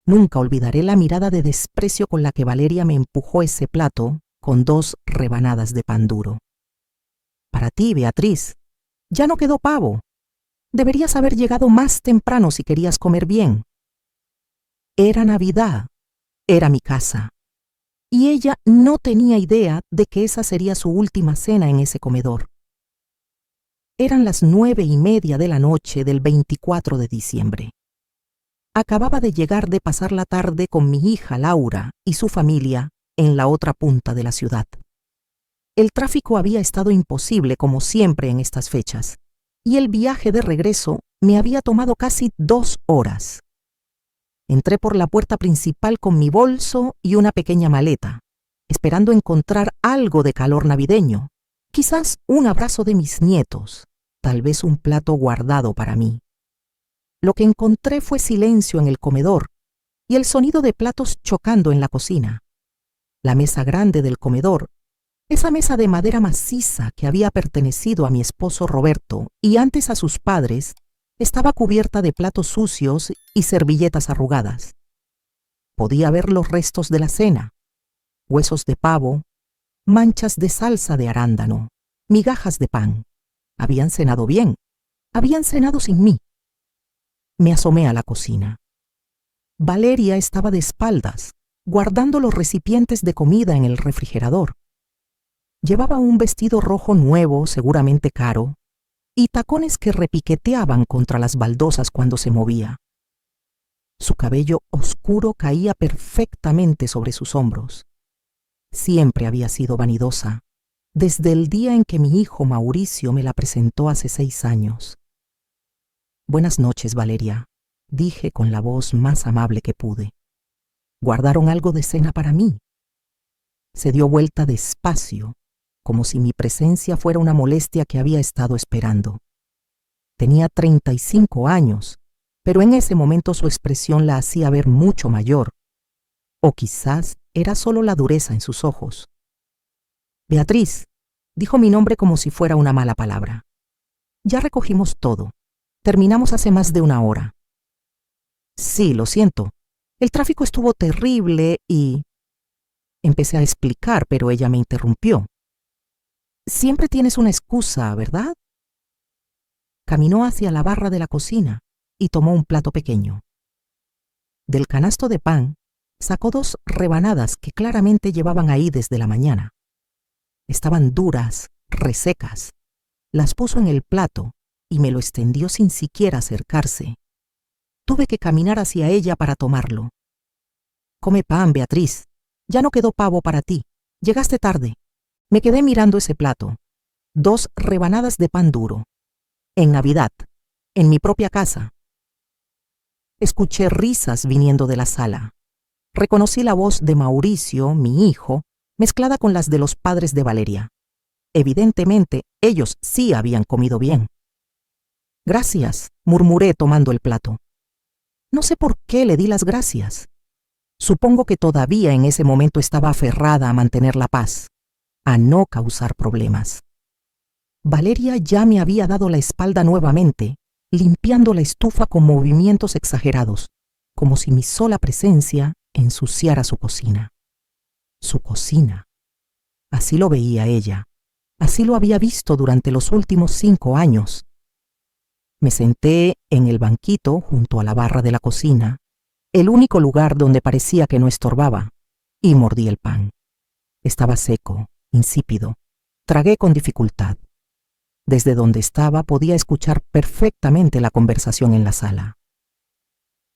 Nunca olvidaré la mirada de desprecio con la que Valeria me empujó ese plato con 2 rebanadas de pan duro. Para ti, Beatriz, ya no quedó pavo. Deberías haber llegado más temprano si querías comer bien. Era Navidad, era mi casa, y ella no tenía idea de que esa sería su última cena en ese comedor. Eran las 9:30 de la noche del 24 de diciembre. Acababa de llegar de pasar la tarde con mi hija Laura y su familia en la otra punta de la ciudad. El tráfico había estado imposible como siempre en estas fechas, y el viaje de regreso me había tomado casi 2 horas. Entré por la puerta principal con mi bolso y una pequeña maleta, esperando encontrar algo de calor navideño, quizás un abrazo de mis nietos, tal vez un plato guardado para mí. Lo que encontré fue silencio en el comedor y el sonido de platos chocando en la cocina. La mesa grande del comedor, esa mesa de madera maciza que había pertenecido a mi esposo Roberto y antes a sus padres, estaba cubierta de platos sucios y servilletas arrugadas. Podía ver los restos de la cena: huesos de pavo, manchas de salsa de arándano, migajas de pan. Habían cenado bien, habían cenado sin mí. Me asomé a la cocina. Valeria estaba de espaldas, guardando los recipientes de comida en el refrigerador. Llevaba un vestido rojo nuevo, seguramente caro, y tacones que repiqueteaban contra las baldosas cuando se movía. Su cabello oscuro caía perfectamente sobre sus hombros. Siempre había sido vanidosa, desde el día en que mi hijo Mauricio me la presentó hace 6 años. «Buenas noches, Valeria», dije con la voz más amable que pude. «¿Guardaron algo de cena para mí?» Se dio vuelta despacio, como si mi presencia fuera una molestia que había estado esperando. Tenía 35 años, pero en ese momento su expresión la hacía ver mucho mayor. O quizás era solo la dureza en sus ojos. «Beatriz», dijo mi nombre como si fuera una mala palabra. «Ya recogimos todo. Terminamos hace más de 1 hora». «Sí, lo siento. El tráfico estuvo terrible y...» Empecé a explicar, pero ella me interrumpió. «Siempre tienes una excusa, ¿verdad?». Caminó hacia la barra de la cocina y tomó un plato pequeño. Del canasto de pan sacó 2 rebanadas que claramente llevaban ahí desde la mañana. Estaban duras, resecas. Las puso en el plato y me lo extendió sin siquiera acercarse. Tuve que caminar hacia ella para tomarlo. «Come pan, Beatriz. Ya no quedó pavo para ti. Llegaste tarde». Me quedé mirando ese plato. 2 rebanadas de pan duro. En Navidad, en mi propia casa. Escuché risas viniendo de la sala. Reconocí la voz de Mauricio, mi hijo, mezclada con las de los padres de Valeria. Evidentemente, ellos sí habían comido bien. «Gracias», murmuré tomando el plato. No sé por qué le di las gracias. Supongo que todavía en ese momento estaba aferrada a mantener la paz, a no causar problemas. Valeria ya me había dado la espalda nuevamente, limpiando la estufa con movimientos exagerados, como si mi sola presencia ensuciara su cocina. Su cocina. Así lo veía ella. Así lo había visto durante los últimos 5 años. Me senté en el banquito junto a la barra de la cocina, el único lugar donde parecía que no estorbaba, y mordí el pan. Estaba seco, insípido. Tragué con dificultad. Desde donde estaba podía escuchar perfectamente la conversación en la sala.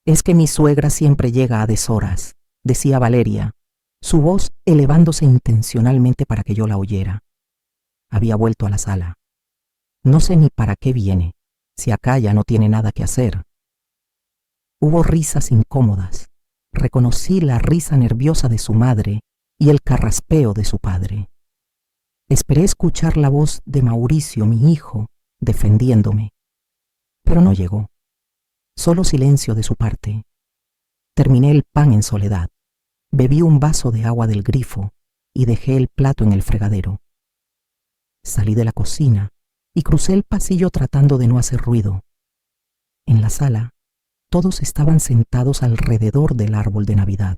«Es que mi suegra siempre llega a deshoras», decía Valeria, su voz elevándose intencionalmente para que yo la oyera. Había vuelto a la sala. «No sé ni para qué viene, si acá ya no tiene nada que hacer». Hubo risas incómodas. Reconocí la risa nerviosa de su madre y el carraspeo de su padre. Esperé escuchar la voz de Mauricio, mi hijo, defendiéndome, pero no llegó. Solo silencio de su parte. Terminé el pan en soledad. Bebí un vaso de agua del grifo y dejé el plato en el fregadero. Salí de la cocina y crucé el pasillo tratando de no hacer ruido. En la sala, Todos estaban sentados alrededor del árbol de Navidad,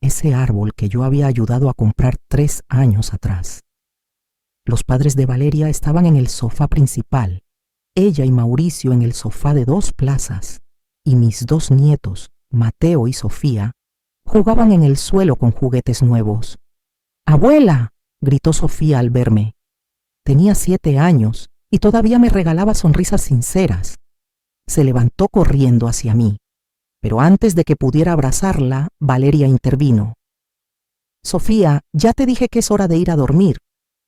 ese árbol que yo había ayudado a comprar 3 años atrás. Los padres de Valeria estaban en el sofá principal, ella y Mauricio en el sofá de 2 plazas, y mis 2 nietos, Mateo y Sofía, jugaban en el suelo con juguetes nuevos. ¡Abuela!, gritó Sofía al verme. Tenía 7 años y todavía me regalaba sonrisas sinceras. Se levantó corriendo hacia mí, pero antes de que pudiera abrazarla, Valeria intervino. «Sofía, ya te dije que es hora de ir a dormir».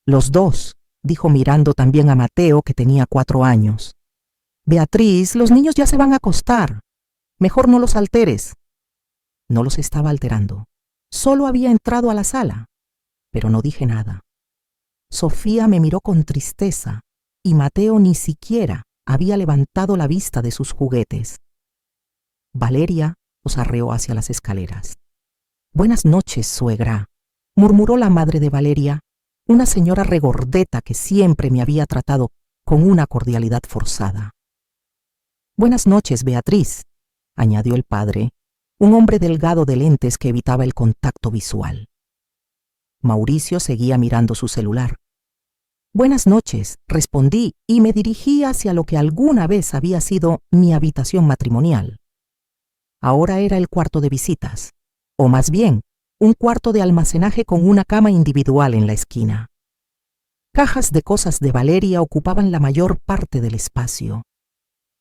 «Los dos», dijo mirando también a Mateo, que tenía 4 años. «Beatriz, los niños ya se van a acostar. Mejor no los alteres». No los estaba alterando. Solo había entrado a la sala, pero no dije nada. Sofía me miró con tristeza y Mateo ni siquiera había levantado la vista de sus juguetes. Valeria los arreó hacia las escaleras. «Buenas noches, suegra», murmuró la madre de Valeria, una señora regordeta que siempre me había tratado con una cordialidad forzada. «Buenas noches, Beatriz», añadió el padre, un hombre delgado de lentes que evitaba el contacto visual. Mauricio seguía mirando su celular. «Buenas noches», respondí y me dirigí hacia lo que alguna vez había sido mi habitación matrimonial. Ahora era el cuarto de visitas, o más bien, un cuarto de almacenaje con una cama individual en la esquina. Cajas de cosas de Valeria ocupaban la mayor parte del espacio.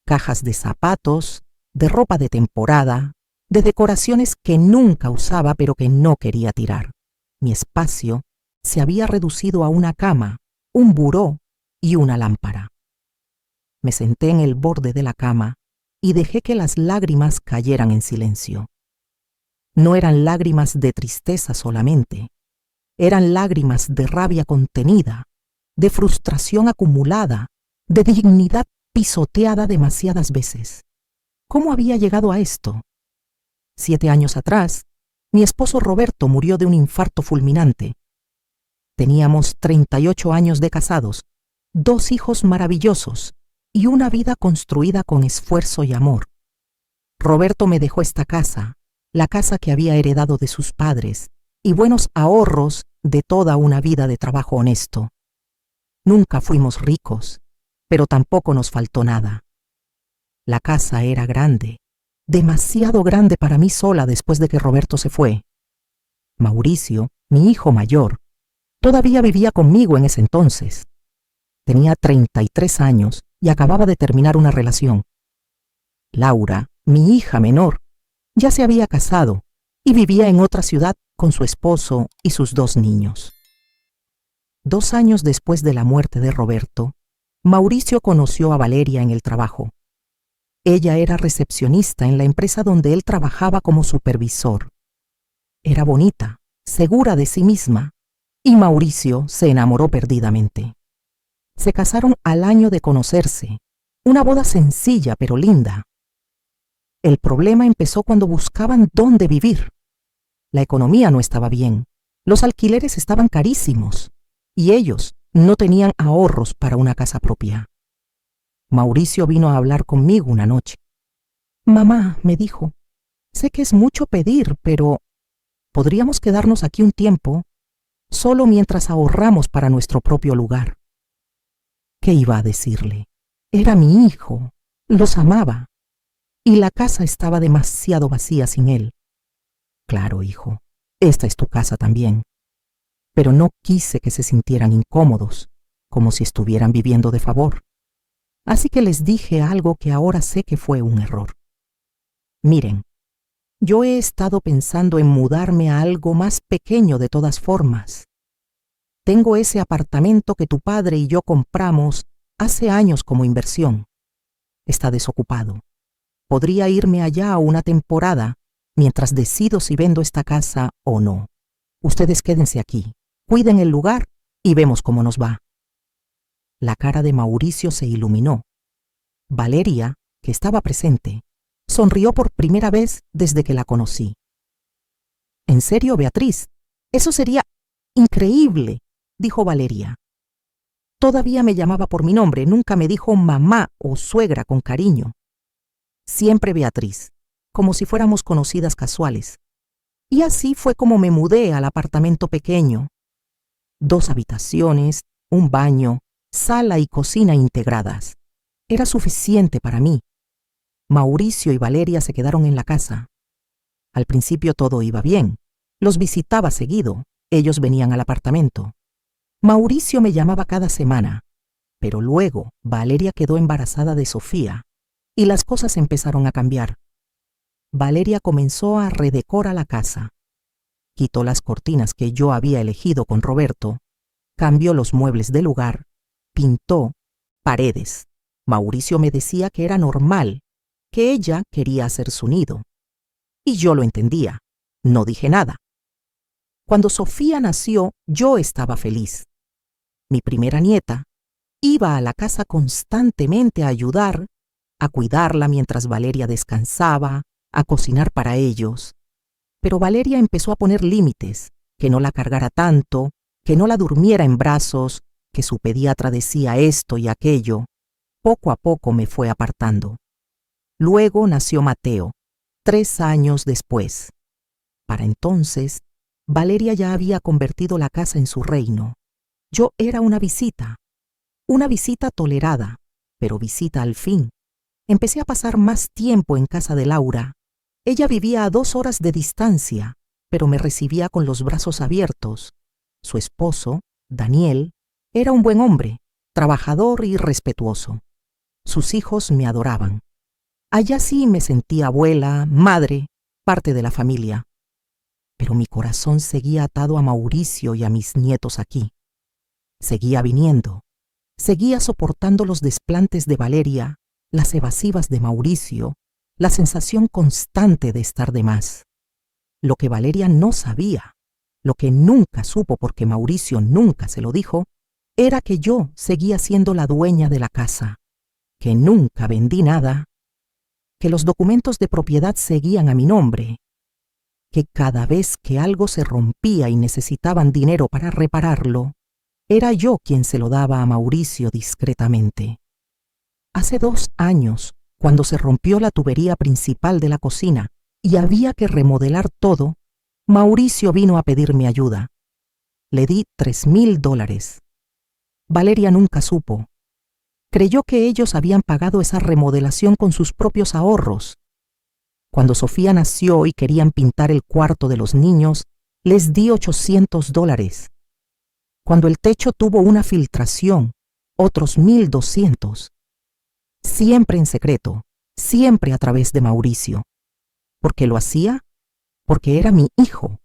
Cajas de zapatos, de ropa de temporada, de decoraciones que nunca usaba pero que no quería tirar. Mi espacio se había reducido a una cama, un buró y una lámpara. Me senté en el borde de la cama y dejé que las lágrimas cayeran en silencio. No eran lágrimas de tristeza solamente, eran lágrimas de rabia contenida, de frustración acumulada, de dignidad pisoteada demasiadas veces. ¿Cómo había llegado a esto? 7 años atrás, mi esposo Roberto murió de un infarto fulminante. Teníamos 38 años de casados, 2 hijos maravillosos y una vida construida con esfuerzo y amor. Roberto me dejó esta casa, la casa que había heredado de sus padres, y buenos ahorros de toda una vida de trabajo honesto. Nunca fuimos ricos, pero tampoco nos faltó nada. La casa era grande, demasiado grande para mí sola después de que Roberto se fue. Mauricio, mi hijo mayor, todavía vivía conmigo en ese entonces. Tenía 33 años y acababa de terminar una relación. Laura, mi hija menor, ya se había casado y vivía en otra ciudad con su esposo y sus 2 niños. 2 años después de la muerte de Roberto, Mauricio conoció a Valeria en el trabajo. Ella era recepcionista en la empresa donde él trabajaba como supervisor. Era bonita, segura de sí misma, y Mauricio se enamoró perdidamente. Se casaron al año de conocerse, una boda sencilla pero linda. El problema empezó cuando buscaban dónde vivir. La economía no estaba bien, los alquileres estaban carísimos, y ellos no tenían ahorros para una casa propia. Mauricio vino a hablar conmigo una noche. «Mamá», me dijo, «sé que es mucho pedir, pero podríamos quedarnos aquí un tiempo, solo mientras ahorramos para nuestro propio lugar». ¿Qué iba a decirle? Era mi hijo, los amaba, y la casa estaba demasiado vacía sin él. «Claro, hijo, esta es tu casa también». Pero no quise que se sintieran incómodos, como si estuvieran viviendo de favor. Así que les dije algo que ahora sé que fue un error. «Miren, yo he estado pensando en mudarme a algo más pequeño de todas formas. Tengo ese apartamento que tu padre y yo compramos hace años como inversión. Está desocupado. Podría irme allá a una temporada mientras decido si vendo esta casa o no. Ustedes quédense aquí, cuiden el lugar y vemos cómo nos va». La cara de Mauricio se iluminó. Valeria, que estaba presente, sonrió por primera vez desde que la conocí. «¿En serio, Beatriz? Eso sería increíble», dijo Valeria. Todavía me llamaba por mi nombre, nunca me dijo mamá o suegra con cariño. siempre Beatriz, como si fuéramos conocidas casuales. Y así fue como me mudé al apartamento pequeño. 2 habitaciones, un baño, sala y cocina integradas. Era suficiente para mí. Mauricio y Valeria se quedaron en la casa. Al principio todo iba bien. Los visitaba seguido. Ellos venían al apartamento. Mauricio me llamaba cada semana, pero luego Valeria quedó embarazada de Sofía y las cosas empezaron a cambiar. Valeria comenzó a redecorar la casa. Quitó las cortinas que yo había elegido con Roberto, cambió los muebles del lugar, pintó paredes. Mauricio me decía que era normal, que ella quería hacer su nido. Y yo lo entendía. No dije nada. Cuando Sofía nació, yo estaba feliz. Mi primera nieta iba a la casa constantemente a ayudar, a cuidarla mientras Valeria descansaba, a cocinar para ellos. Pero Valeria empezó a poner límites, que no la cargara tanto, que no la durmiera en brazos, que su pediatra decía esto y aquello. Poco a poco me fue apartando. Luego nació Mateo, 3 años después. Para entonces, Valeria ya había convertido la casa en su reino. Yo era una visita tolerada, pero visita al fin. Empecé a pasar más tiempo en casa de Laura. Ella vivía a 2 horas de distancia, pero me recibía con los brazos abiertos. Su esposo, Daniel, era un buen hombre, trabajador y respetuoso. Sus hijos me adoraban. Allá sí me sentía abuela, madre, parte de la familia. Pero mi corazón seguía atado a Mauricio y a mis nietos aquí. Seguía viniendo. Seguía soportando los desplantes de Valeria, las evasivas de Mauricio, la sensación constante de estar de más. Lo que Valeria no sabía, lo que nunca supo porque Mauricio nunca se lo dijo, era que yo seguía siendo la dueña de la casa, que nunca vendí nada, que los documentos de propiedad seguían a mi nombre, que cada vez que algo se rompía y necesitaban dinero para repararlo, era yo quien se lo daba a Mauricio discretamente. Hace 2 años, cuando se rompió la tubería principal de la cocina y había que remodelar todo, Mauricio vino a pedirme ayuda. Le di $3,000. Valeria nunca supo. Creyó que ellos habían pagado esa remodelación con sus propios ahorros. Cuando Sofía nació y querían pintar el cuarto de los niños, les di $800. Cuando el techo tuvo una filtración, otros 1,200. Siempre en secreto, siempre a través de Mauricio. ¿Por qué lo hacía? Porque era mi hijo,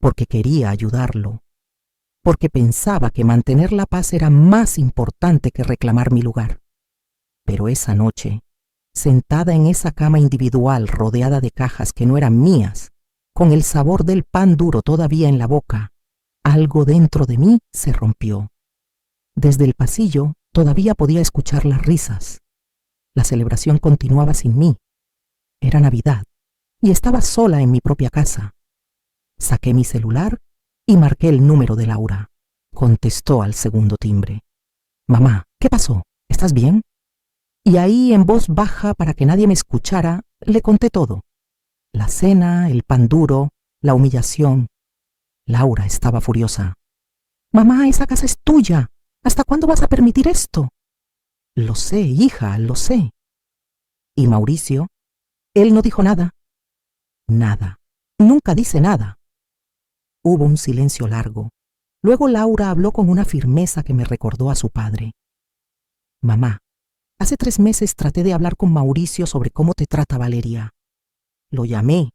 porque quería ayudarlo, porque pensaba que mantener la paz era más importante que reclamar mi lugar. Pero esa noche, sentada en esa cama individual rodeada de cajas que no eran mías, con el sabor del pan duro todavía en la boca, algo dentro de mí se rompió. Desde el pasillo todavía podía escuchar las risas. La celebración continuaba sin mí. Era Navidad y estaba sola en mi propia casa. Saqué mi celular y marqué el número de Laura. Contestó al segundo timbre. «Mamá, ¿qué pasó? ¿Estás bien?» Y ahí, en voz baja para que nadie me escuchara, le conté todo. La cena, el pan duro, la humillación. Laura estaba furiosa. «Mamá, esa casa es tuya. ¿Hasta cuándo vas a permitir esto?» «Lo sé, hija, lo sé». ¿Y Mauricio? Él no dijo nada. Nada. Nunca dice nada. Hubo un silencio largo. Luego Laura habló con una firmeza que me recordó a su padre. «Mamá, hace 3 meses traté de hablar con Mauricio sobre cómo te trata Valeria. Lo llamé.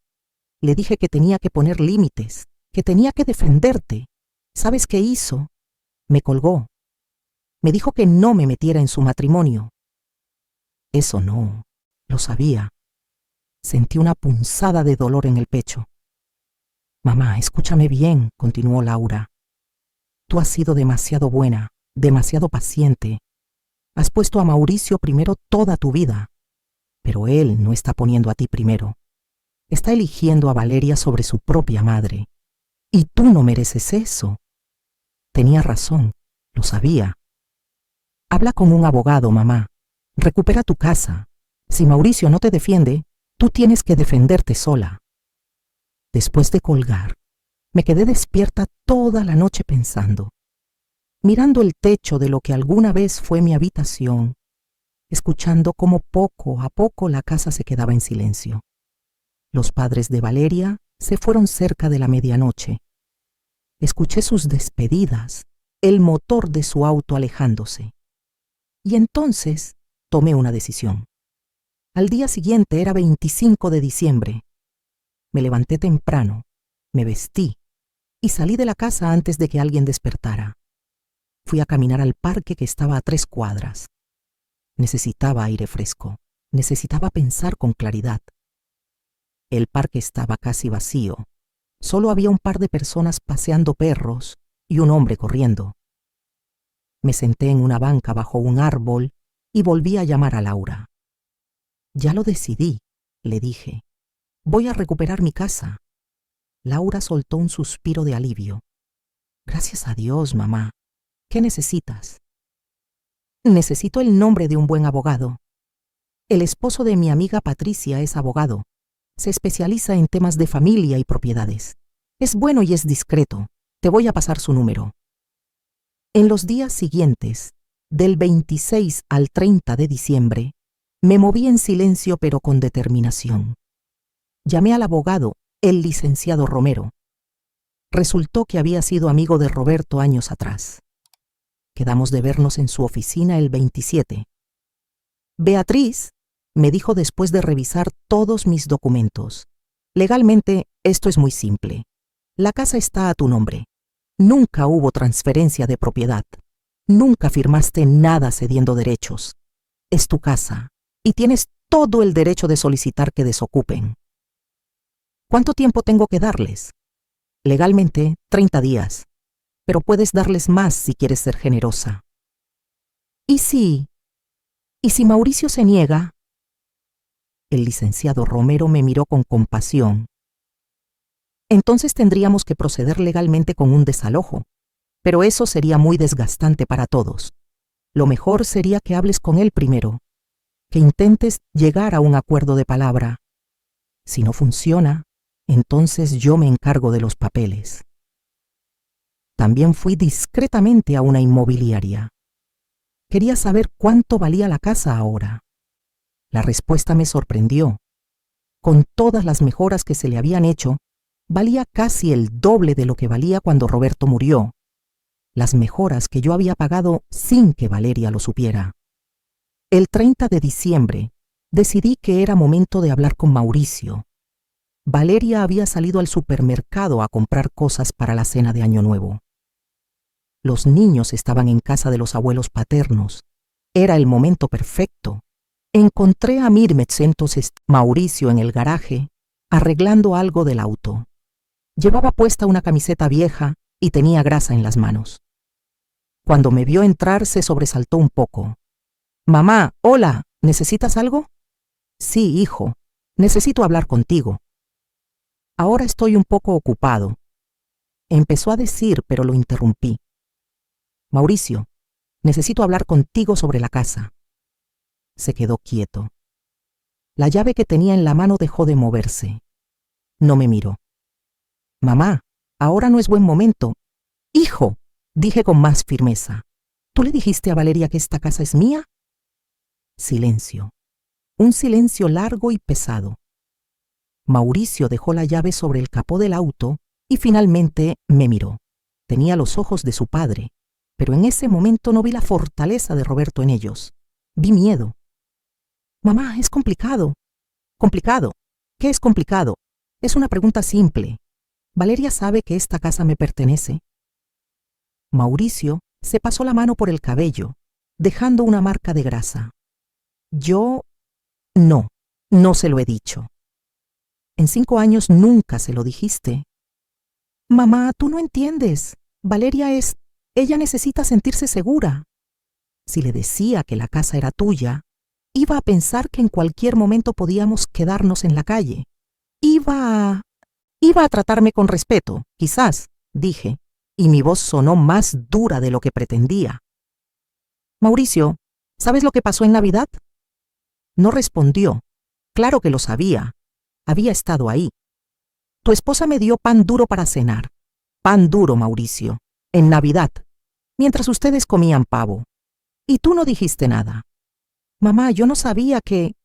Le dije que tenía que poner límites, que tenía que defenderte. ¿Sabes qué hizo? Me colgó. Me dijo que no me metiera en su matrimonio. Eso no, lo sabía. Sentí una punzada de dolor en el pecho. «Mamá, escúchame bien», continuó Laura. «Tú has sido demasiado buena, demasiado paciente. Has puesto a Mauricio primero toda tu vida, pero él no está poniendo a ti primero. Está eligiendo a Valeria sobre su propia madre. Y tú no mereces eso». Tenía razón, lo sabía. «Habla con un abogado, mamá. Recupera tu casa. Si Mauricio no te defiende, tú tienes que defenderte sola. Después de colgar, me quedé despierta toda la noche pensando, mirando el techo de lo que alguna vez fue mi habitación, escuchando cómo poco a poco la casa se quedaba en silencio. Los padres de Valeria se fueron cerca de la medianoche. Escuché sus despedidas, el motor de su auto alejándose. Y entonces tomé una decisión. Al día siguiente era 25 de diciembre. Me levanté temprano, me vestí y salí de la casa antes de que alguien despertara. Fui a caminar al parque que estaba a 3 cuadras. Necesitaba aire fresco, necesitaba pensar con claridad. El parque estaba casi vacío. Solo había un par de personas paseando perros y un hombre corriendo. Me senté en una banca bajo un árbol y volví a llamar a Laura. Ya lo decidí, le dije. Voy a recuperar mi casa. Laura soltó un suspiro de alivio. Gracias a Dios, mamá. ¿Qué necesitas? Necesito el nombre de un buen abogado. El esposo de mi amiga Patricia es abogado. Se especializa en temas de familia y propiedades. Es bueno y es discreto. Te voy a pasar su número. En los días siguientes, del 26 al 30 de diciembre, me moví en silencio pero con determinación. Llamé al abogado, el licenciado Romero. Resultó que había sido amigo de Roberto años atrás. Quedamos de vernos en su oficina el 27. Beatriz, me dijo después de revisar todos mis documentos. Legalmente, esto es muy simple. La casa está a tu nombre. Nunca hubo transferencia de propiedad. Nunca firmaste nada cediendo derechos. Es tu casa y tienes todo el derecho de solicitar que desocupen. ¿Cuánto tiempo tengo que darles? Legalmente, 30 días, pero puedes darles más si quieres ser generosa. ¿Y si Mauricio se niega? El licenciado Romero me miró con compasión. Entonces tendríamos que proceder legalmente con un desalojo, pero eso sería muy desgastante para todos. Lo mejor sería que hables con él primero, que intentes llegar a un acuerdo de palabra. Si no funciona, entonces yo me encargo de los papeles. También fui discretamente a una inmobiliaria. Quería saber cuánto valía la casa ahora. La respuesta me sorprendió. Con todas las mejoras que se le habían hecho, valía casi el doble de lo que valía cuando Roberto murió. Las mejoras que yo había pagado sin que Valeria lo supiera. El 30 de diciembre decidí que era momento de hablar con Mauricio. Valeria había salido al supermercado a comprar cosas para la cena de Año Nuevo. Los niños estaban en casa de los abuelos paternos. Era el momento perfecto. Encontré a Mirmets, entonces Mauricio, en el garaje, arreglando algo del auto. Llevaba puesta una camiseta vieja y tenía grasa en las manos. Cuando me vio entrar se sobresaltó un poco. «Mamá, hola, ¿necesitas algo?» «Sí, hijo, necesito hablar contigo». «Ahora estoy un poco ocupado». Empezó a decir, pero lo interrumpí. «Mauricio, necesito hablar contigo sobre la casa». Se quedó quieto. La llave que tenía en la mano dejó de moverse. No me miró. «Mamá, ahora no es buen momento». «Hijo», dije con más firmeza, ¿tú le dijiste a Valeria que esta casa es mía?» Silencio. Un silencio largo y pesado. Mauricio dejó la llave sobre el capó del auto y finalmente me miró. Tenía los ojos de su padre, pero en ese momento no vi la fortaleza de Roberto en ellos. Vi miedo. «Mamá, es complicado». «¿Complicado? ¿Qué es complicado?» «Es una pregunta simple. ¿Valeria sabe que esta casa me pertenece?» Mauricio se pasó la mano por el cabello, dejando una marca de grasa. «Yo no se lo he dicho». «En 5 años nunca se lo dijiste». «Mamá, tú no entiendes. Ella necesita sentirse segura. Si le decía que la casa era tuya, iba a pensar que en cualquier momento podíamos quedarnos en la calle. Iba a tratarme con respeto, quizás», dije, y mi voz sonó más dura de lo que pretendía. «Mauricio, ¿sabes lo que pasó en Navidad?» No respondió. Claro que lo sabía. Había estado ahí. Tu esposa me dio pan duro para cenar. Pan duro, Mauricio. En Navidad. Mientras ustedes comían pavo. Y tú no dijiste nada. Mamá, yo no sabía que...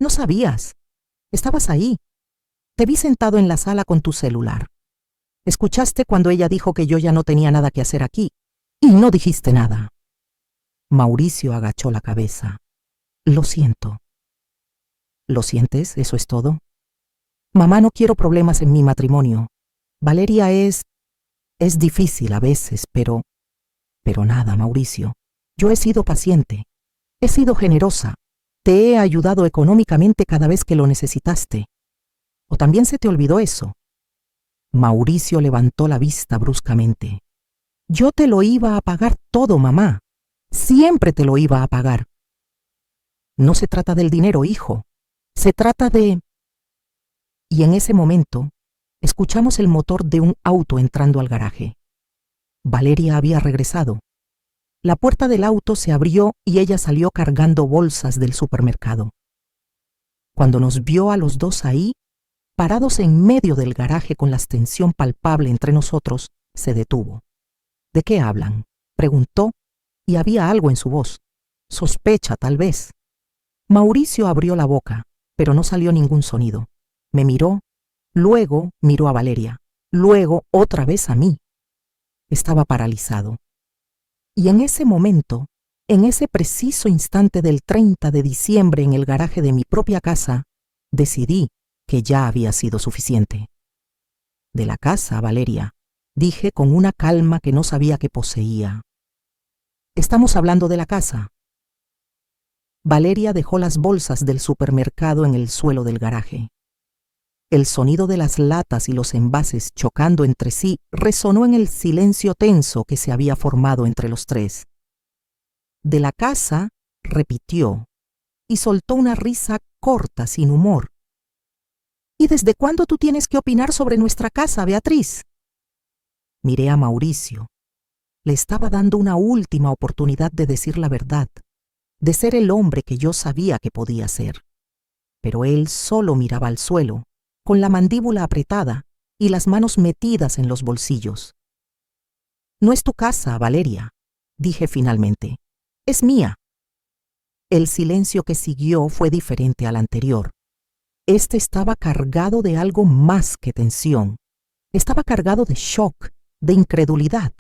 No sabías. Estabas ahí. Te vi sentado en la sala con tu celular. Escuchaste cuando ella dijo que yo ya no tenía nada que hacer aquí. Y no dijiste nada. Mauricio agachó la cabeza. Lo siento. ¿Lo sientes? ¿Eso es todo? Mamá, no quiero problemas en mi matrimonio. Valeria es difícil a veces, pero nada, Mauricio. Yo he sido paciente. He sido generosa. Te he ayudado económicamente cada vez que lo necesitaste. ¿O también se te olvidó eso? Mauricio levantó la vista bruscamente. Yo te lo iba a pagar todo, mamá. Siempre te lo iba a pagar. No se trata del dinero, hijo. Se trata de... Y en ese momento, escuchamos el motor de un auto entrando al garaje. Valeria había regresado. La puerta del auto se abrió y ella salió cargando bolsas del supermercado. Cuando nos vio a los dos ahí, parados en medio del garaje con la tensión palpable entre nosotros, se detuvo. ¿De qué hablan?, preguntó, y había algo en su voz. Sospecha, tal vez. Mauricio abrió la boca, pero no salió ningún sonido. Me miró, luego miró a Valeria, luego otra vez a mí. Estaba paralizado. Y en ese momento, en ese preciso instante del 30 de diciembre en el garaje de mi propia casa, decidí que ya había sido suficiente. De la casa, Valeria, dije con una calma que no sabía que poseía. Estamos hablando de la casa. Valeria dejó las bolsas del supermercado en el suelo del garaje. El sonido de las latas y los envases chocando entre sí resonó en el silencio tenso que se había formado entre los tres. De la casa, repitió, y soltó una risa corta, sin humor. ¿Y desde cuándo tú tienes que opinar sobre nuestra casa, Beatriz? Miré a Mauricio. Le estaba dando una última oportunidad de decir la verdad, de ser el hombre que yo sabía que podía ser. Pero él solo miraba al suelo, con la mandíbula apretada y las manos metidas en los bolsillos. No es tu casa, Valeria, dije finalmente. Es mía. El silencio que siguió fue diferente al anterior. Este estaba cargado de algo más que tensión. Estaba cargado de shock, de incredulidad.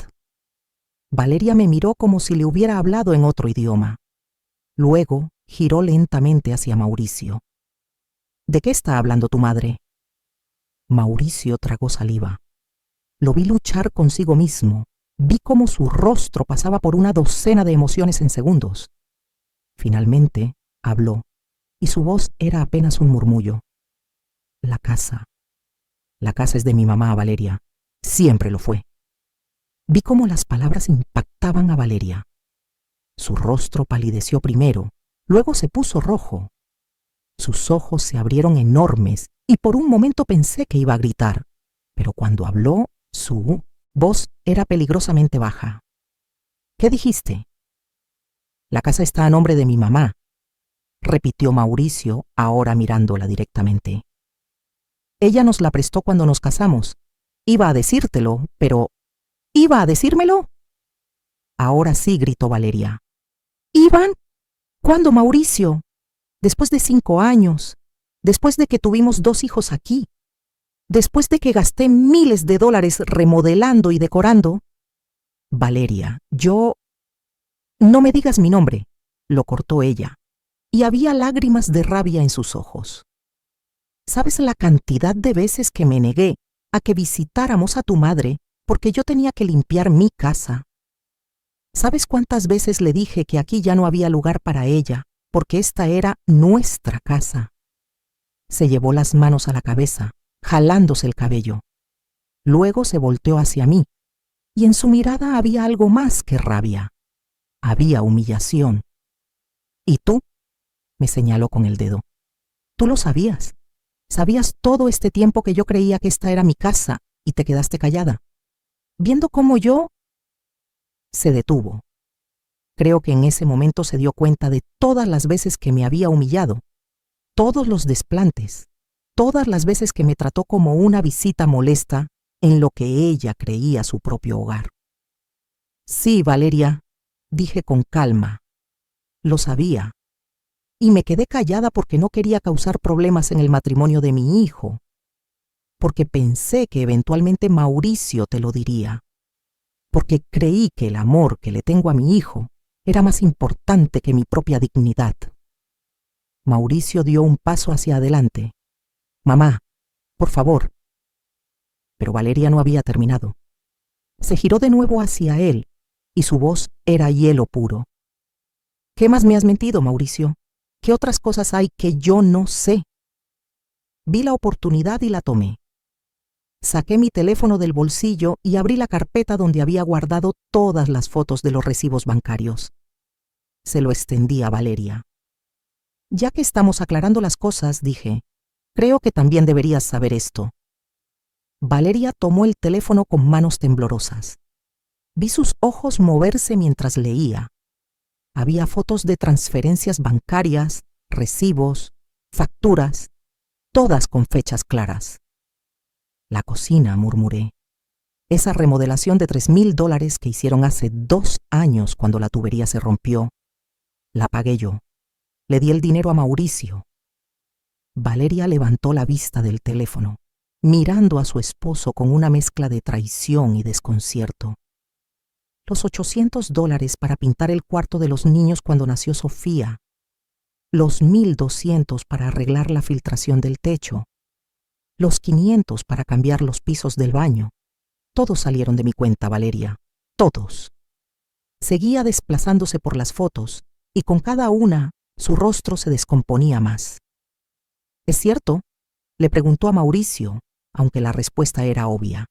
Valeria me miró como si le hubiera hablado en otro idioma. Luego giró lentamente hacia Mauricio. ¿De qué está hablando tu madre? Mauricio tragó saliva. Lo vi luchar consigo mismo. Vi cómo su rostro pasaba por una docena de emociones en segundos. Finalmente habló, y su voz era apenas un murmullo. La casa. La casa es de mi mamá, Valeria. Siempre lo fue. Vi cómo las palabras impactaban a Valeria. Su rostro palideció primero, luego se puso rojo. Sus ojos se abrieron enormes y por un momento pensé que iba a gritar, pero cuando habló, su voz era peligrosamente baja. ¿Qué dijiste? La casa está a nombre de mi mamá, repitió Mauricio, ahora mirándola directamente. Ella nos la prestó cuando nos casamos. Iba a decírtelo, pero... ¿Iba a decírmelo? Ahora sí, gritó Valeria. ¿Iban? ¿Cuándo, Mauricio? Después de 5 años, después de que tuvimos 2 hijos aquí, después de que gasté miles de dólares remodelando y decorando. Valeria, yo... No me digas mi nombre, lo cortó ella, y había lágrimas de rabia en sus ojos. ¿Sabes la cantidad de veces que me negué a que visitáramos a tu madre porque yo tenía que limpiar mi casa? ¿Sabes cuántas veces le dije que aquí ya no había lugar para ella, porque esta era nuestra casa? Se llevó las manos a la cabeza, jalándose el cabello. Luego se volteó hacia mí, y en su mirada había algo más que rabia. Había humillación. ¿Y tú? Me señaló con el dedo. Tú lo sabías. Sabías todo este tiempo que yo creía que esta era mi casa, y te quedaste callada. Viendo cómo yo... Se detuvo. Creo que en ese momento se dio cuenta de todas las veces que me había humillado, todos los desplantes, todas las veces que me trató como una visita molesta en lo que ella creía su propio hogar. Sí, Valeria, dije con calma. Lo sabía. Y me quedé callada porque no quería causar problemas en el matrimonio de mi hijo, porque pensé que eventualmente Mauricio te lo diría, porque creí que el amor que le tengo a mi hijo era más importante que mi propia dignidad. Mauricio dio un paso hacia adelante. Mamá, por favor. Pero Valeria no había terminado. Se giró de nuevo hacia él y su voz era hielo puro. ¿Qué más me has mentido, Mauricio? ¿Qué otras cosas hay que yo no sé? Vi la oportunidad y la tomé. Saqué mi teléfono del bolsillo y abrí la carpeta donde había guardado todas las fotos de los recibos bancarios. Se lo extendí a Valeria. Ya que estamos aclarando las cosas, dije, creo que también deberías saber esto. Valeria tomó el teléfono con manos temblorosas. Vi sus ojos moverse mientras leía. Había fotos de transferencias bancarias, recibos, facturas, todas con fechas claras. La cocina, murmuré. Esa remodelación de $3,000 que hicieron hace 2 años cuando la tubería se rompió, la pagué yo. Le di el dinero a Mauricio. Valeria levantó la vista del teléfono, mirando a su esposo con una mezcla de traición y desconcierto. Los $800 para pintar el cuarto de los niños cuando nació Sofía. Los 1,200 para arreglar la filtración del techo. Los 500 para cambiar los pisos del baño. Todos salieron de mi cuenta, Valeria. Todos. Seguía desplazándose por las fotos y con cada una su rostro se descomponía más. ¿Es cierto?, le preguntó a Mauricio, aunque la respuesta era obvia.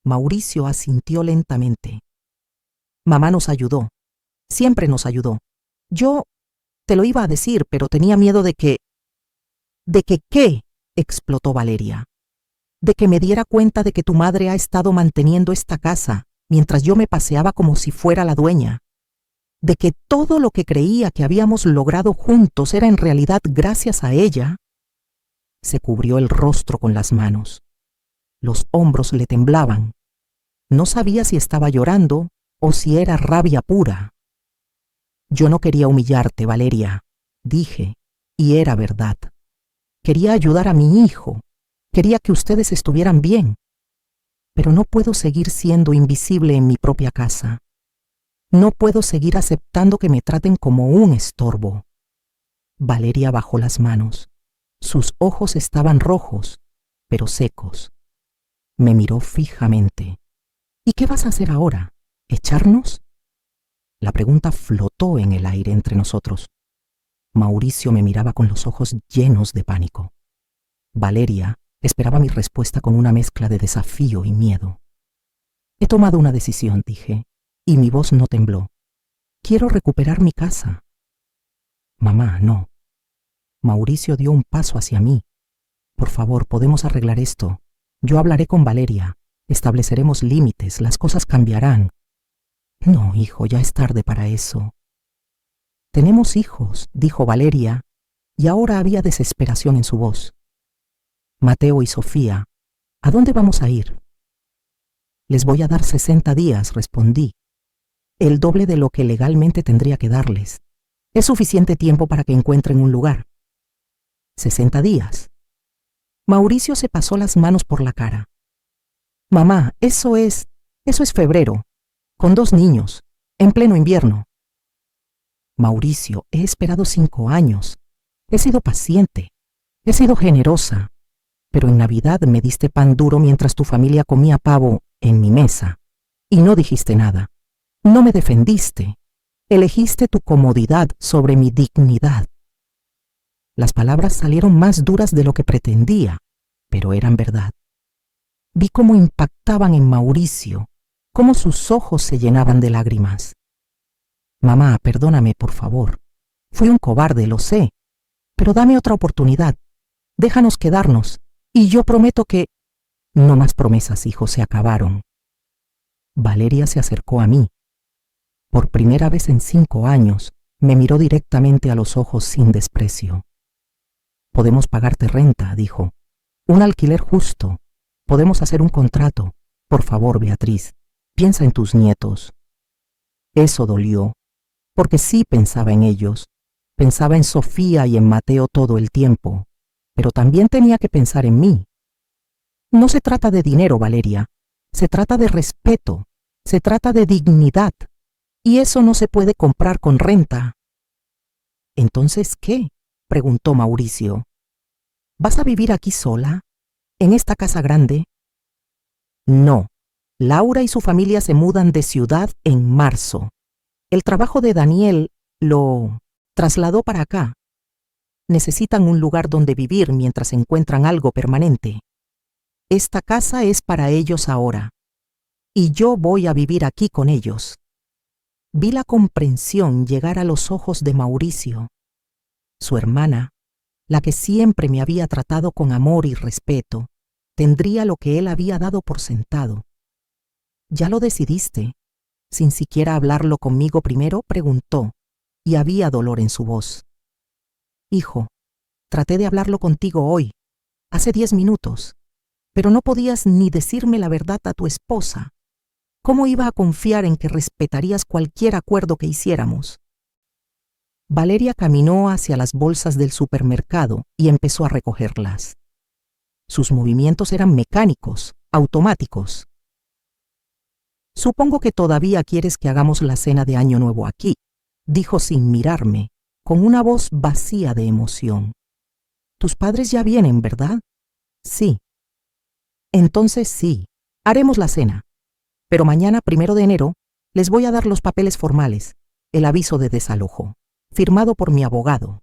Mauricio asintió lentamente. Mamá nos ayudó. Siempre nos ayudó. Yo te lo iba a decir, pero tenía miedo de que... ¿De que qué?, explotó Valeria. De que me diera cuenta de que tu madre ha estado manteniendo esta casa mientras yo me paseaba como si fuera la dueña. De que todo lo que creía que habíamos logrado juntos era en realidad gracias a ella. Se cubrió el rostro con las manos. Los hombros le temblaban. No sabía si estaba llorando o si era rabia pura. Yo no quería humillarte, Valeria, dije, y era verdad. Quería ayudar a mi hijo. Quería que ustedes estuvieran bien. Pero no puedo seguir siendo invisible en mi propia casa. No puedo seguir aceptando que me traten como un estorbo. Valeria bajó las manos. Sus ojos estaban rojos, pero secos. Me miró fijamente. ¿Y qué vas a hacer ahora? ¿Echarnos? La pregunta flotó en el aire entre nosotros. Mauricio me miraba con los ojos llenos de pánico. Valeria esperaba mi respuesta con una mezcla de desafío y miedo. He tomado una decisión, dije, y mi voz no tembló. Quiero recuperar mi casa. Mamá, no. Mauricio dio un paso hacia mí. Por favor, podemos arreglar esto. Yo hablaré con Valeria. Estableceremos límites. Las cosas cambiarán. No, hijo, ya es tarde para eso. Tenemos hijos, dijo Valeria, y ahora había desesperación en su voz. Mateo y Sofía, ¿a dónde vamos a ir? Les voy a dar 60 días, respondí. El doble de lo que legalmente tendría que darles. Es suficiente tiempo para que encuentren un lugar. 60 días. Mauricio se pasó las manos por la cara. Mamá, eso es febrero, con 2 niños, en pleno invierno. Mauricio, he esperado 5 años. He sido paciente. He sido generosa. Pero en Navidad me diste pan duro mientras tu familia comía pavo en mi mesa. Y no dijiste nada. No me defendiste. Elegiste tu comodidad sobre mi dignidad. Las palabras salieron más duras de lo que pretendía, pero eran verdad. Vi cómo impactaban en Mauricio, cómo sus ojos se llenaban de lágrimas. Mamá, perdóname, por favor. Fui un cobarde, lo sé. Pero dame otra oportunidad. Déjanos quedarnos. Y yo prometo que... No más promesas, hijo, se acabaron. Valeria se acercó a mí. Por primera vez en 5 años, me miró directamente a los ojos sin desprecio. Podemos pagarte renta, dijo. Un alquiler justo. Podemos hacer un contrato. Por favor, Beatriz, piensa en tus nietos. Eso dolió, porque sí pensaba en ellos. Pensaba en Sofía y en Mateo todo el tiempo, pero también tenía que pensar en mí. No se trata de dinero, Valeria. Se trata de respeto. Se trata de dignidad. Y eso no se puede comprar con renta. ¿Entonces qué?, preguntó Mauricio. ¿Vas a vivir aquí sola? ¿En esta casa grande? No. Laura y su familia se mudan de ciudad en marzo. El trabajo de Daniel lo trasladó para acá. Necesitan un lugar donde vivir mientras encuentran algo permanente. Esta casa es para ellos ahora. Y yo voy a vivir aquí con ellos. Vi la comprensión llegar a los ojos de Mauricio. Su hermana, la que siempre me había tratado con amor y respeto, tendría lo que él había dado por sentado. ¿Ya lo decidiste? Sin siquiera hablarlo conmigo primero, preguntó, y había dolor en su voz. Hijo, traté de hablarlo contigo hoy, hace 10 minutos, pero no podías ni decirme la verdad a tu esposa. ¿Cómo iba a confiar en que respetarías cualquier acuerdo que hiciéramos? Valeria caminó hacia las bolsas del supermercado y empezó a recogerlas. Sus movimientos eran mecánicos, automáticos. Supongo que todavía quieres que hagamos la cena de Año Nuevo aquí, dijo sin mirarme, con una voz vacía de emoción. Tus padres ya vienen, ¿verdad? Sí. Entonces sí, haremos la cena. Pero mañana, 1 de enero, les voy a dar los papeles formales, el aviso de desalojo, firmado por mi abogado.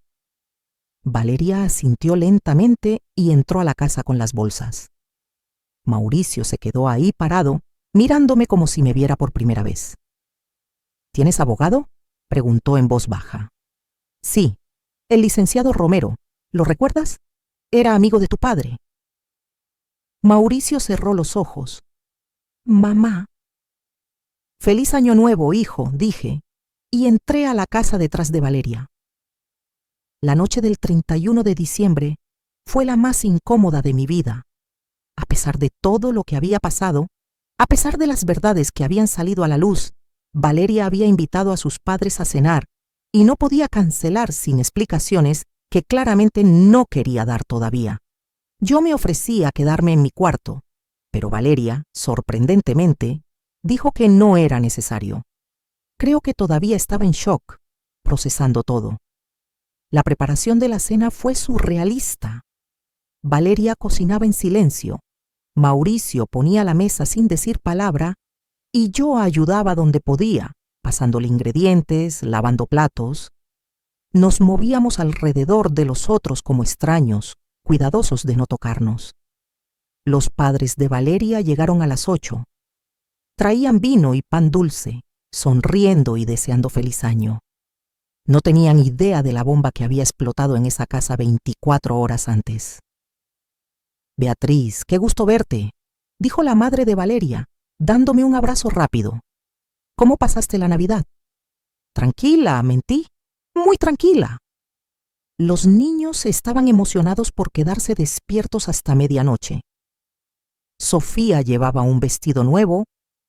Valeria asintió lentamente y entró a la casa con las bolsas. Mauricio se quedó ahí parado, mirándome como si me viera por primera vez. ¿Tienes abogado?, preguntó en voz baja. Sí, el licenciado Romero. ¿Lo recuerdas? Era amigo de tu padre. Mauricio cerró los ojos. Mamá. Feliz Año Nuevo, hijo, dije, y entré a la casa detrás de Valeria. La noche del 31 de diciembre fue la más incómoda de mi vida. A pesar de todo lo que había pasado, a pesar de las verdades que habían salido a la luz, Valeria había invitado a sus padres a cenar y no podía cancelar sin explicaciones que claramente no quería dar todavía. Yo me ofrecí a quedarme en mi cuarto, pero Valeria, sorprendentemente, dijo que no era necesario. Creo que todavía estaba en shock, procesando todo. La preparación de la cena fue surrealista. Valeria cocinaba en silencio, Mauricio ponía la mesa sin decir palabra y yo ayudaba donde podía, pasándole ingredientes, lavando platos. Nos movíamos alrededor de los otros como extraños, cuidadosos de no tocarnos. Los padres de Valeria llegaron a las 8. Traían vino y pan dulce, sonriendo y deseando feliz año. No tenían idea de la bomba que había explotado en esa casa 24 horas antes. Beatriz, qué gusto verte, dijo la madre de Valeria, dándome un abrazo rápido. ¿Cómo pasaste la Navidad? Tranquila, mentí. Muy tranquila. Los niños estaban emocionados por quedarse despiertos hasta medianoche. Sofía llevaba un vestido nuevo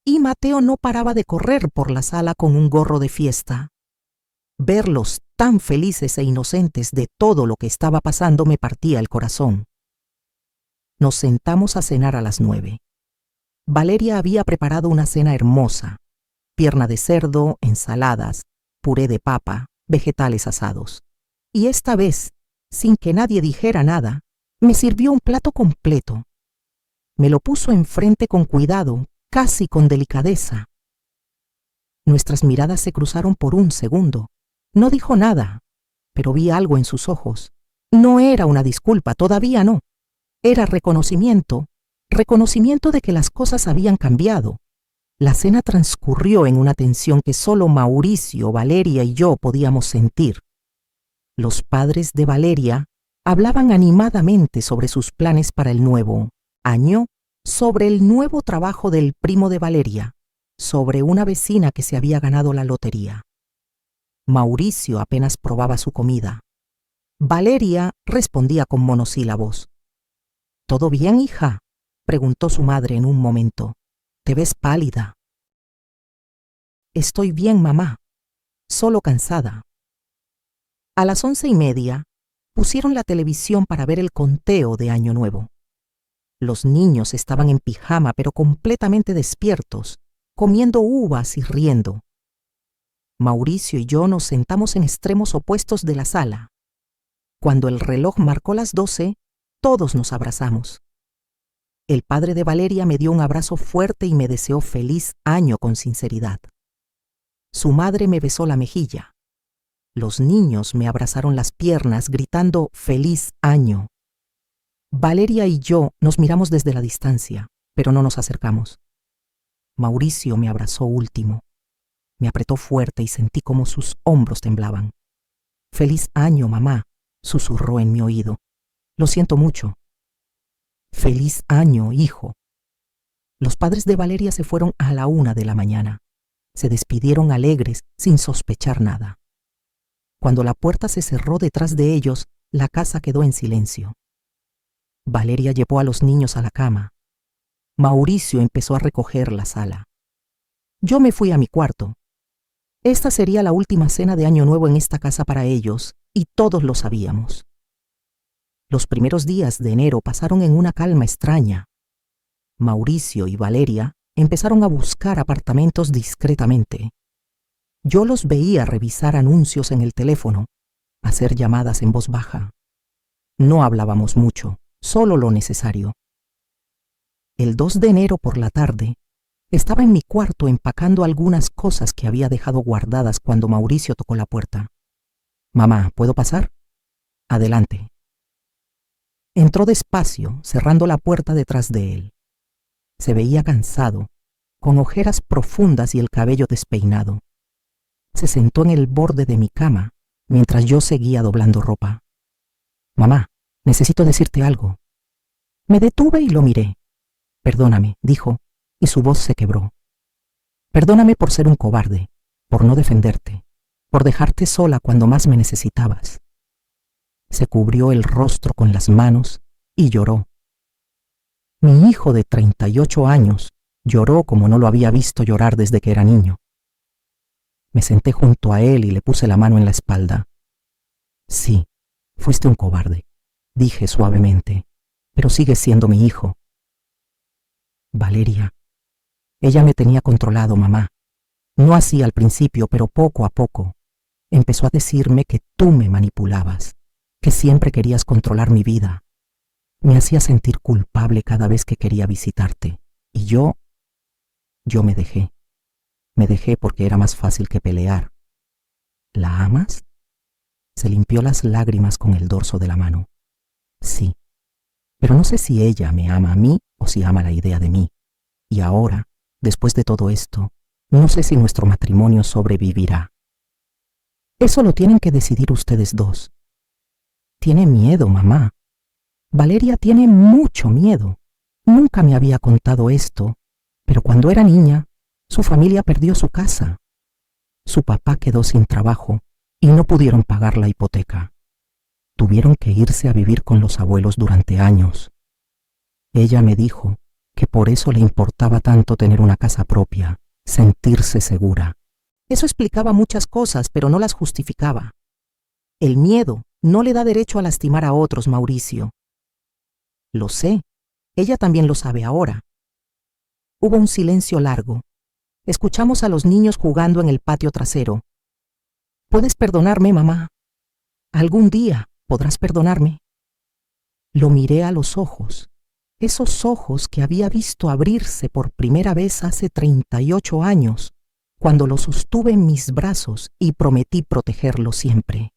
y Mateo no paraba de correr por la sala con un gorro de fiesta. Verlos tan felices e inocentes de todo lo que estaba pasando me partía el corazón. Nos sentamos a cenar a las 9. Valeria había preparado una cena hermosa: pierna de cerdo, ensaladas, puré de papa, vegetales asados. Y esta vez, sin que nadie dijera nada, me sirvió un plato completo. Me lo puso enfrente con cuidado, casi con delicadeza. Nuestras miradas se cruzaron por un segundo. No dijo nada, pero vi algo en sus ojos. No era una disculpa, todavía no. Era reconocimiento de que las cosas habían cambiado. La cena transcurrió en una tensión que solo Mauricio, Valeria y yo podíamos sentir. Los padres de Valeria hablaban animadamente sobre sus planes para el nuevo año, sobre el nuevo trabajo del primo de Valeria, sobre una vecina que se había ganado la lotería. Mauricio apenas probaba su comida. Valeria respondía con monosílabos. ¿Todo bien, hija?, preguntó su madre en un momento. Te ves pálida. Estoy bien, mamá, solo cansada. A las 11:30 pusieron la televisión para ver el conteo de Año Nuevo. Los niños estaban en pijama, pero completamente despiertos, comiendo uvas y riendo. Mauricio y yo nos sentamos en extremos opuestos de la sala. Cuando el reloj marcó las 12, todos nos abrazamos. El padre de Valeria me dio un abrazo fuerte y me deseó feliz año con sinceridad. Su madre me besó la mejilla. Los niños me abrazaron las piernas gritando «¡Feliz año!». Valeria y yo nos miramos desde la distancia, pero no nos acercamos. Mauricio me abrazó último. Me apretó fuerte y sentí como sus hombros temblaban. «¡Feliz año, mamá!», susurró en mi oído. «Lo siento mucho». «¡Feliz año, hijo!». Los padres de Valeria se fueron a la 1 de la mañana. Se despidieron alegres, sin sospechar nada. Cuando la puerta se cerró detrás de ellos, la casa quedó en silencio. Valeria llevó a los niños a la cama. Mauricio empezó a recoger la sala. Yo me fui a mi cuarto. Esta sería la última cena de Año Nuevo en esta casa para ellos, y todos lo sabíamos. Los primeros días de enero pasaron en una calma extraña. Mauricio y Valeria empezaron a buscar apartamentos discretamente. Yo los veía revisar anuncios en el teléfono, hacer llamadas en voz baja. No hablábamos mucho, solo lo necesario. El 2 de enero por la tarde, estaba en mi cuarto empacando algunas cosas que había dejado guardadas cuando Mauricio tocó la puerta. «Mamá, ¿puedo pasar?». «Adelante». Entró despacio, cerrando la puerta detrás de él. Se veía cansado, con ojeras profundas y el cabello despeinado. Se sentó en el borde de mi cama, mientras yo seguía doblando ropa. «Mamá, necesito decirte algo». Me detuve y lo miré. «Perdóname», dijo, y su voz se quebró. «Perdóname por ser un cobarde, por no defenderte, por dejarte sola cuando más me necesitabas». Se cubrió el rostro con las manos y lloró. Mi hijo de 38 años lloró como no lo había visto llorar desde que era niño. Me senté junto a él y le puse la mano en la espalda. «Sí, fuiste un cobarde», dije suavemente, «pero sigues siendo mi hijo». «Valeria, ella me tenía controlado, mamá. No así al principio, pero poco a poco. Empezó a decirme que tú me manipulabas, que siempre querías controlar mi vida. Me hacía sentir culpable cada vez que quería visitarte. Y yo me dejé. Me dejé porque era más fácil que pelear». «¿La amas?». Se limpió las lágrimas con el dorso de la mano. «Sí, pero no sé si ella me ama a mí o si ama la idea de mí. Y ahora, después de todo esto, no sé si nuestro matrimonio sobrevivirá. Eso lo tienen que decidir ustedes dos». «Tiene miedo, mamá. Valeria tiene mucho miedo. Nunca me había contado esto, pero cuando era niña, su familia perdió su casa. Su papá quedó sin trabajo y no pudieron pagar la hipoteca. Tuvieron que irse a vivir con los abuelos durante años. Ella me dijo que por eso le importaba tanto tener una casa propia, sentirse segura». Eso explicaba muchas cosas, pero no las justificaba. El miedo no le da derecho a lastimar a otros, Mauricio. Lo sé, ella también lo sabe ahora. Hubo un silencio largo. Escuchamos a los niños jugando en el patio trasero. «¿Puedes perdonarme, mamá? Algún día podrás perdonarme». Lo miré a los ojos, esos ojos que había visto abrirse por primera vez hace 38 años, cuando lo sostuve en mis brazos y prometí protegerlo siempre.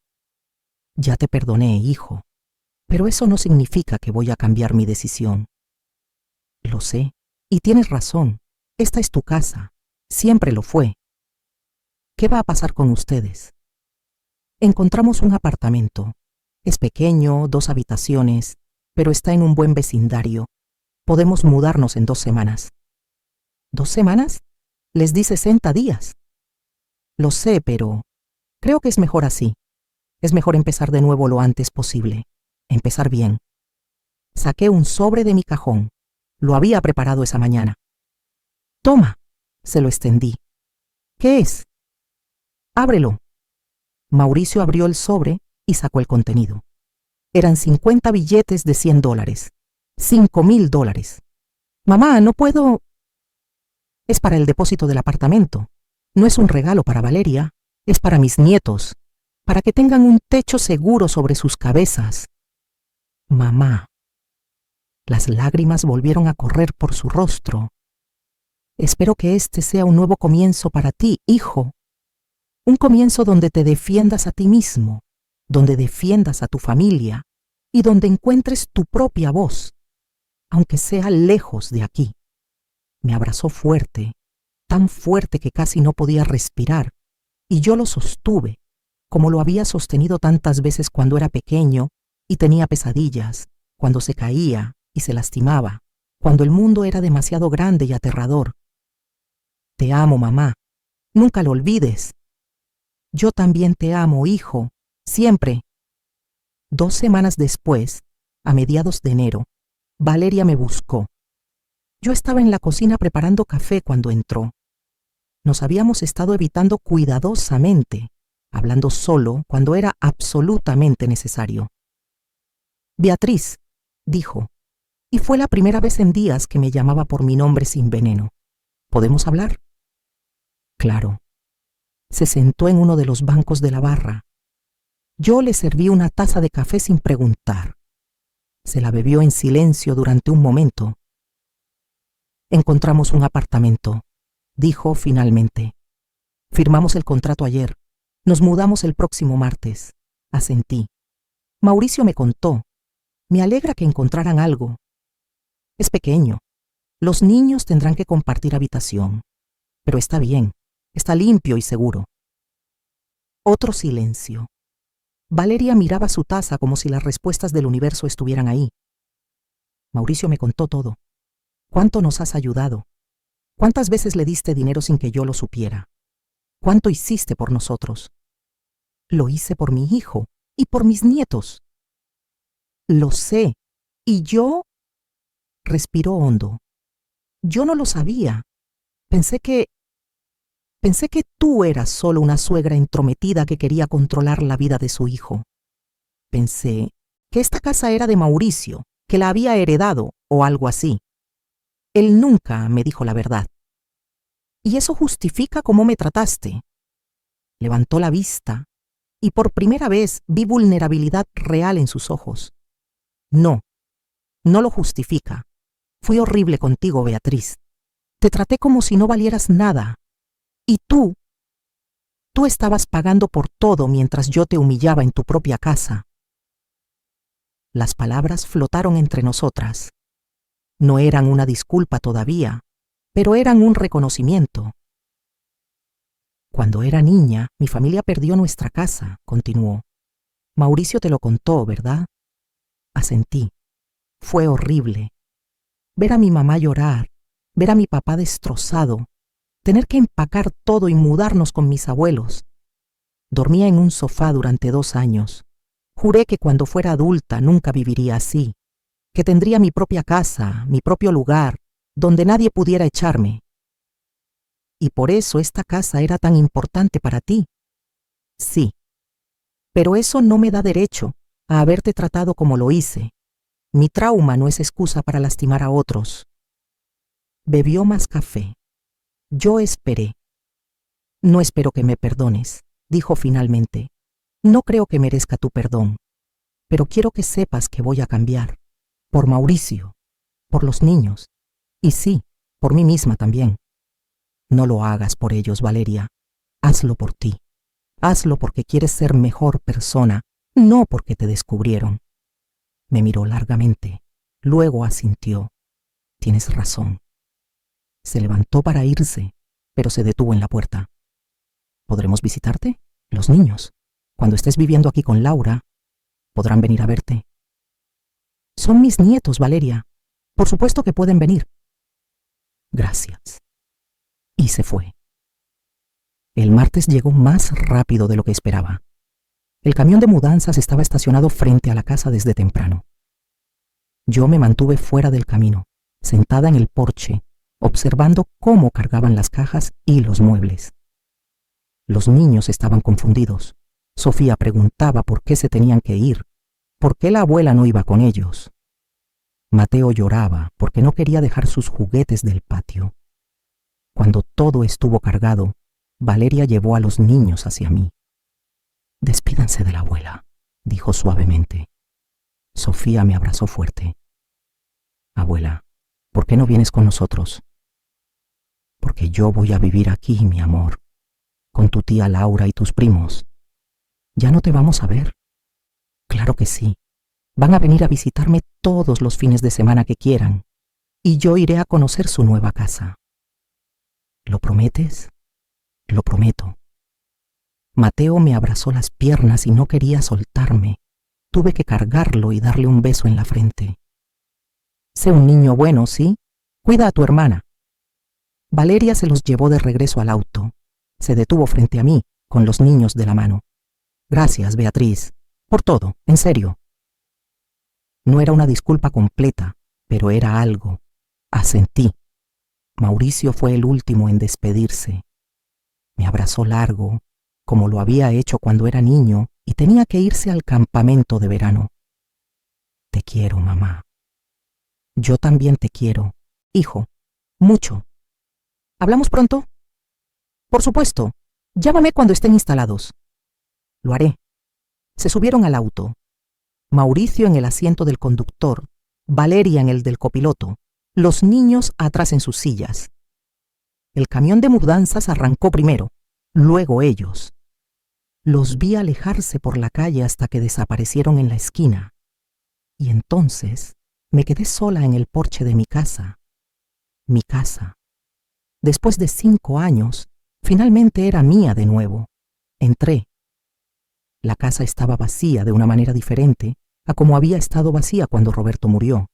«Ya te perdoné, hijo, pero eso no significa que voy a cambiar mi decisión». «Lo sé, y tienes razón. Esta es tu casa. Siempre lo fue. ¿Qué va a pasar con ustedes?». Encontramos un apartamento. Es pequeño, 2 habitaciones, pero está en un buen vecindario. Podemos mudarnos en 2 semanas. «¿2 semanas?». Les di 60 días. Lo sé, pero creo que es mejor así. Es mejor empezar de nuevo lo antes posible. Empezar bien. Saqué un sobre de mi cajón. Lo había preparado esa mañana. Toma, se lo extendí. ¿Qué es? Ábrelo. Mauricio abrió el sobre y sacó el contenido. Eran 50 billetes de $100. $5,000. Mamá, no puedo. Es para el depósito del apartamento. No es un regalo para Valeria, es para mis nietos, para que tengan un techo seguro sobre sus cabezas. Mamá. Las lágrimas volvieron a correr por su rostro. Espero que este sea un nuevo comienzo para ti, hijo. Un comienzo donde te defiendas a ti mismo, donde defiendas a tu familia y donde encuentres tu propia voz, aunque sea lejos de aquí. Me abrazó fuerte, tan fuerte que casi no podía respirar, y yo lo sostuve, como lo había sostenido tantas veces cuando era pequeño y tenía pesadillas, cuando se caía y se lastimaba, cuando el mundo era demasiado grande y aterrador. Te amo, mamá. Nunca lo olvides. Yo también te amo, hijo. Siempre. 2 semanas después, a mediados de enero, Valeria me buscó. Yo estaba en la cocina preparando café cuando entró. Nos habíamos estado evitando cuidadosamente, hablando solo cuando era absolutamente necesario. Beatriz, dijo, y fue la primera vez en días que me llamaba por mi nombre sin veneno. ¿Podemos hablar? Claro. Se sentó en uno de los bancos de la barra. Yo le serví una taza de café sin preguntar. Se la bebió en silencio durante un momento. Encontramos un apartamento, dijo finalmente. Firmamos el contrato ayer. Nos mudamos el próximo martes. Asentí. Mauricio me contó. Me alegra que encontraran algo. Es pequeño. Los niños tendrán que compartir habitación. Pero está bien. Está limpio y seguro. Otro silencio. Valeria miraba su taza como si las respuestas del universo estuvieran ahí. Mauricio me contó todo. ¿Cuánto nos has ayudado? ¿Cuántas veces le diste dinero sin que yo lo supiera? ¿Cuánto hiciste por nosotros? Lo hice por mi hijo y por mis nietos. Lo sé. ¿Y yo? Respiró hondo. Yo no lo sabía. Pensé que tú eras solo una suegra entrometida que quería controlar la vida de su hijo. Pensé que esta casa era de Mauricio, que la había heredado o algo así. Él nunca me dijo la verdad. Y eso justifica cómo me trataste. Levantó la vista y por primera vez vi vulnerabilidad real en sus ojos. No, no lo justifica. Fui horrible contigo, Beatriz. Te traté como si no valieras nada. Y tú estabas pagando por todo mientras yo te humillaba en tu propia casa. Las palabras flotaron entre nosotras. No eran una disculpa todavía, pero eran un reconocimiento. Cuando era niña, mi familia perdió nuestra casa, continuó. Mauricio te lo contó, ¿verdad? Asentí. Fue horrible. Ver a mi mamá llorar, ver a mi papá destrozado, tener que empacar todo y mudarnos con mis abuelos. Dormía en un sofá durante 2 años. Juré que cuando fuera adulta nunca viviría así, que tendría mi propia casa, mi propio lugar, donde nadie pudiera echarme. Y por eso esta casa era tan importante para ti. Sí, pero eso no me da derecho a haberte tratado como lo hice. Mi trauma no es excusa para lastimar a otros. Bebió más café. Yo esperé. No espero que me perdones, dijo finalmente. No creo que merezca tu perdón, pero quiero que sepas que voy a cambiar. Por Mauricio, por los niños, y sí, por mí misma también. No lo hagas por ellos, Valeria. Hazlo por ti. Hazlo porque quieres ser mejor persona, no porque te descubrieron. Me miró largamente, luego asintió. Tienes razón. Se levantó para irse, pero se detuvo en la puerta. ¿Podremos visitarte? Los niños. Cuando estés viviendo aquí con Laura, podrán venir a verte. Son mis nietos, Valeria. Por supuesto que pueden venir. Gracias. y se fue. El martes llegó más rápido de lo que esperaba. El camión de mudanzas estaba estacionado frente a la casa desde temprano. Yo me mantuve fuera del camino, sentada en el porche, observando cómo cargaban las cajas y los muebles. Los niños estaban confundidos. Sofía preguntaba por qué se tenían que ir, por qué la abuela no iba con ellos. Mateo lloraba porque no quería dejar sus juguetes del patio. Cuando todo estuvo cargado, Valeria llevó a los niños hacia mí. «Despídanse de la abuela», dijo suavemente. Sofía me abrazó fuerte. «Abuela, ¿por qué no vienes con nosotros?» «Porque yo voy a vivir aquí, mi amor, con tu tía Laura y tus primos. ¿Ya no te vamos a ver?» «Claro que sí. Van a venir a visitarme todos los fines de semana que quieran, y yo iré a conocer su nueva casa». «¿Lo prometes?» «Lo prometo». Mateo me abrazó las piernas y no quería soltarme. Tuve que cargarlo y darle un beso en la frente. «Sé un niño bueno, ¿sí? Cuida a tu hermana». Valeria se los llevó de regreso al auto. Se detuvo frente a mí, con los niños de la mano. «Gracias, Beatriz, por todo, en serio». No era una disculpa completa, pero era algo. Asentí. Mauricio fue el último en despedirse. Me abrazó largo, como lo había hecho cuando era niño y tenía que irse al campamento de verano. «Te quiero, mamá». «Yo también te quiero, hijo, mucho. ¿Hablamos pronto?» «Por supuesto. Llámame cuando estén instalados». «Lo haré». Se subieron al auto. Mauricio en el asiento del conductor, Valeria en el del copiloto, los niños atrás en sus sillas. El camión de mudanzas arrancó primero, luego ellos. Los vi alejarse por la calle hasta que desaparecieron en la esquina. Y entonces me quedé sola en el porche de mi casa. Mi casa. Después de 5 años, finalmente era mía de nuevo. Entré. La casa estaba vacía de una manera diferente a como había estado vacía cuando Roberto murió.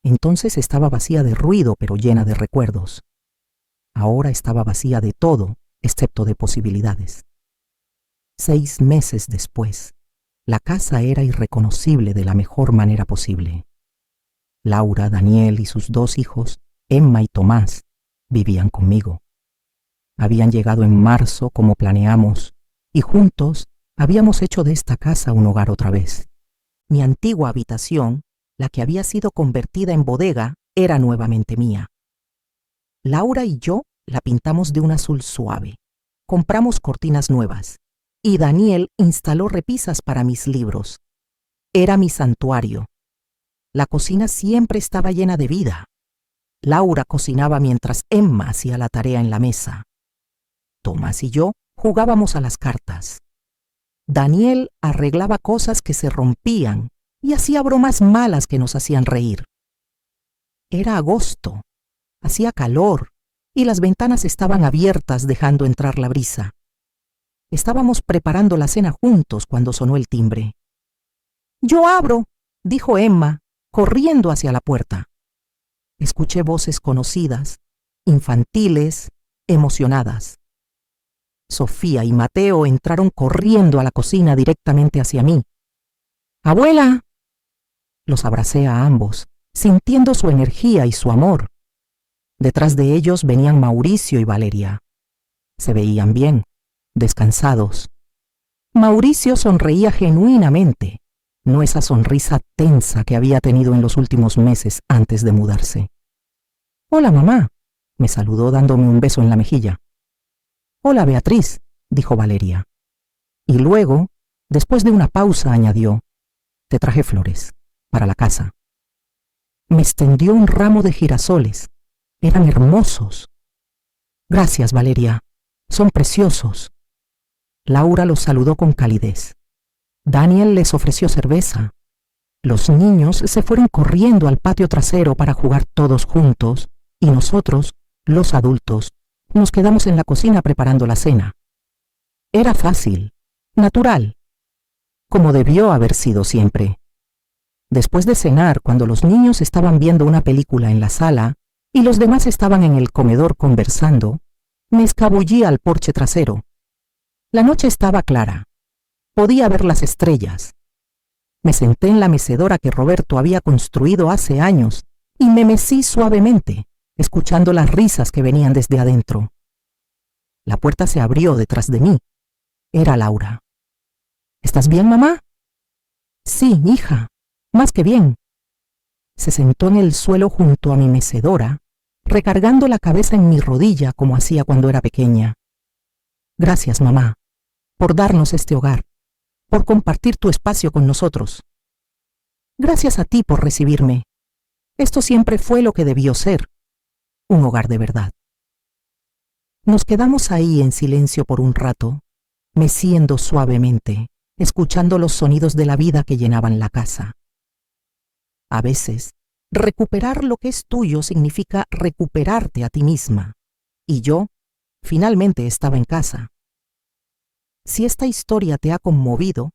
Entonces estaba vacía de ruido, pero llena de recuerdos. Ahora estaba vacía de todo, excepto de posibilidades. 6 meses después, la casa era irreconocible de la mejor manera posible. Laura, Daniel y sus 2 hijos, Emma y Tomás, vivían conmigo. Habían llegado en marzo como planeamos, y juntos habíamos hecho de esta casa un hogar otra vez. Mi antigua habitación, la que había sido convertida en bodega, era nuevamente mía. Laura y yo la pintamos de un azul suave. Compramos cortinas nuevas. Y Daniel instaló repisas para mis libros. Era mi santuario. La cocina siempre estaba llena de vida. Laura cocinaba mientras Emma hacía la tarea en la mesa. Tomás y yo jugábamos a las cartas. Daniel arreglaba cosas que se rompían y hacía bromas malas que nos hacían reír. Era agosto, hacía calor y las ventanas estaban abiertas dejando entrar la brisa. Estábamos preparando la cena juntos cuando sonó el timbre. «Yo abro», dijo Emma, corriendo hacia la puerta. Escuché voces conocidas, infantiles, emocionadas. Sofía y Mateo entraron corriendo a la cocina directamente hacia mí. «¡Abuela!». Los abracé a ambos, sintiendo su energía y su amor. Detrás de ellos venían Mauricio y Valeria. Se veían bien, descansados. Mauricio sonreía genuinamente, no esa sonrisa tensa que había tenido en los últimos meses antes de mudarse. «Hola, mamá», me saludó dándome un beso en la mejilla. «Hola, Beatriz», dijo Valeria. Y luego, después de una pausa, añadió: «Te traje flores, para la casa». Me extendió un ramo de girasoles. Eran hermosos. «Gracias, Valeria. Son preciosos». Laura los saludó con calidez. Daniel les ofreció cerveza. Los niños se fueron corriendo al patio trasero para jugar todos juntos, y nosotros, los adultos, nos quedamos en la cocina preparando la cena. Era fácil, natural, como debió haber sido siempre. Después de cenar, cuando los niños estaban viendo una película en la sala, y los demás estaban en el comedor conversando, me escabullí al porche trasero. La noche estaba clara. Podía ver las estrellas. Me senté en la mecedora que Roberto había construido hace años y me mecí suavemente, escuchando las risas que venían desde adentro. La puerta se abrió detrás de mí. Era Laura. ¿Estás bien, mamá? Sí, hija, más que bien. Se sentó en el suelo junto a mi mecedora, recargando la cabeza en mi rodilla como hacía cuando era pequeña. Gracias, mamá, por darnos este hogar, por compartir tu espacio con nosotros. Gracias a ti por recibirme. Esto siempre fue lo que debió ser, un hogar de verdad. Nos quedamos ahí en silencio por un rato, meciendo suavemente, escuchando los sonidos de la vida que llenaban la casa. A veces, recuperar lo que es tuyo significa recuperarte a ti misma. Y yo, finalmente, estaba en casa. Si esta historia te ha conmovido,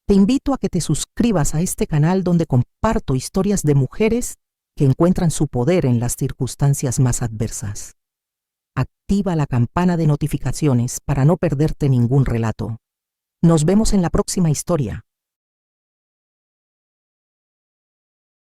te invito a que te suscribas a este canal donde comparto historias de mujeres que encuentran su poder en las circunstancias más adversas. Activa la campana de notificaciones para no perderte ningún relato. Nos vemos en la próxima historia.